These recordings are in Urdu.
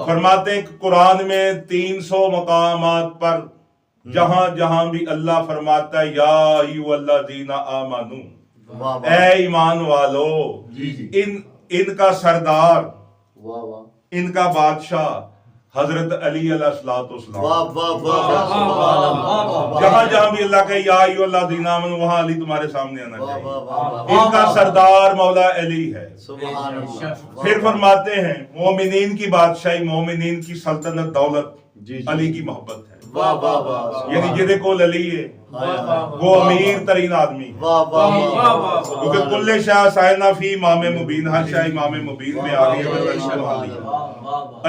فرماتے ہیں کہ قرآن میں 300 مقامات پر جہاں جہاں بھی اللہ فرماتا ہے یا ایھا الذین آمنو، اے ایمان والو، ان کا سردار، ان کا بادشاہ حضرت علی علیہ الصلوۃ والسلام، جہاں جہاں بھی اللہ کہ یا ایھا الذین آمنو وہاں علی تمہارے سامنے آنا چاہیے۔ ان کا سردار مولا علی ہے۔ پھر فرماتے ہیں مومنین کی بادشاہی، مومنین کی سلطنت، دولت علی کی محبت ہے۔ یعنی جہدے کول علی ہے وہ امیر ترین آدمی ہے، کیونکہ کل شاہ سائنا فی امام مبین، ہر شاہ امام مبین میں آ گئی ہے۔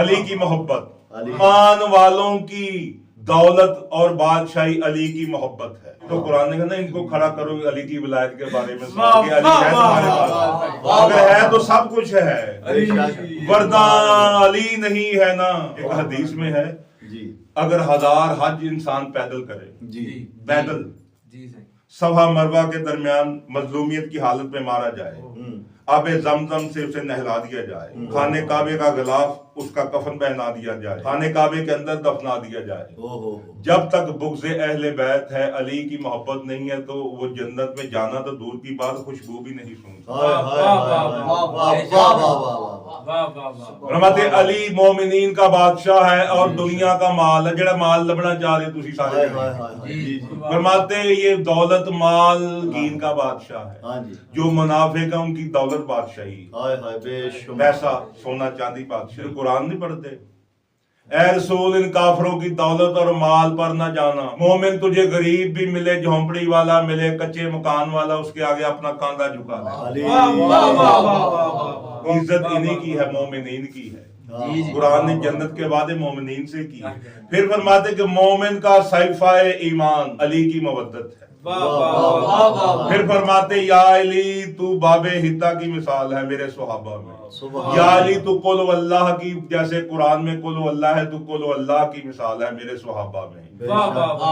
علی کی محبت، ایمان والوں کی دولت اور بادشاہی علی کی محبت ہے۔ تو قرآن نے کہا نا ان کو کھڑا کرو علی کی ولایت کے بارے میں، کہ علی ہے تمہارے پاس، اگر ہے تو سب کچھ ہے، ورنہ علی نہیں ہے نا۔ ایک حدیث میں ہے اگر 1000 حج انسان پیدل کرے، پیدل صفا مروہ کے درمیان مظلومیت کی حالت میں مارا جائے، آب زمزم سے اسے نہلا دیا جائے، خانے کعبے کا غلاف اس کا کفن پہنا دیا جائے، خانے کعبے کے اندر دفنا دیا جائے، جب تک بغض اہل بیت ہے، علی کی محبت نہیں ہے، تو وہ جنت میں جانا تو دور کی بات، خوشبو بھی نہیں سونگتا۔ رحمت علی مومنین کا بادشاہ ہے اور دنیا کا مال ہے، جڑا مال لبنا چاہ رہے تسی سارے۔ فرماتے ہیں یہ دولت مال دین کا بادشاہ ہے، جو منافق ہیں ان کی دولت بادشاہی، پیسہ سونا چاندی بادشاہی۔ قرآن نہیں پڑھتے؟ اے رسول ان کافروں کی دولت اور مال پر نہ جانا، مومن تجھے غریب بھی ملے، جھونپڑی والا ملے، کچے مکان والا، اس کے آگے اپنا کاندھا جھکا دے۔ عزت انہی کی ہے، مومنین کی ہے۔ قرآن نے جنت کے وعدے مومنین سے کی۔ پھر فرماتے کہ مومن کا صحیفہ ایمان علی کی مودت ہے۔ پھر فرماتے یا علی تو باب حتا کی مثال ہے میرے صحابہ میں، یا علی تو قل واللہ کی، جیسے قرآن میں قل واللہ ہے تو قل واللہ کی مثال ہے میرے صحابہ میں،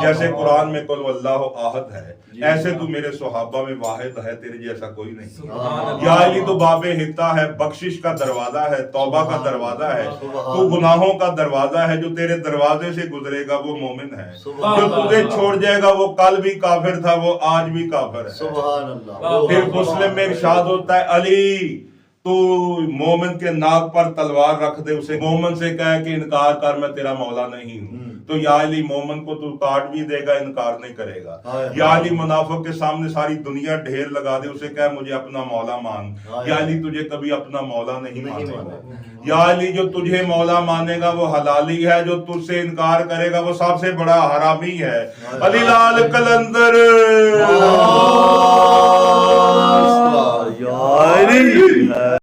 جیسے قرآن میں قل واللہ احد ہے، ایسے تو میرے صحابہ میں واحد ہے، تیرے جیسا کوئی نہیں۔ یا علی تو باب حتا ہے، بخشش کا دروازہ ہے، توبہ کا دروازہ ہے، تو گناہوں کا دروازہ ہے، جو تیرے دروازے سے گزرے گا وہ مومن ہے، جو تجھے چھوڑ جائے گا وہ کل بھی کافر تھا، وہ آج بھی کافر ہے۔ پھر مسلم میں ارشاد ہوتا ہے علی تو مومن کے ناک پر تلوار رکھ دے، اسے مومن سے کہے کہ انکار کر میں تیرا مولا نہیں ہوں، تو یا علی مومن کو تو کاٹ بھی دے گا، انکار نہیں کرے گا۔ یا علی منافق کے سامنے ساری دنیا ڈھیر لگا دے، اسے کہے مجھے اپنا مولا مان، یا علی تجھے کبھی اپنا مولا نہیں مانے گا۔ یا علی جو تجھے مولا مانے گا وہ حلالی ہے، جو تجھ سے انکار کرے گا وہ سب سے بڑا حرامی ہے۔ علی لال قلندر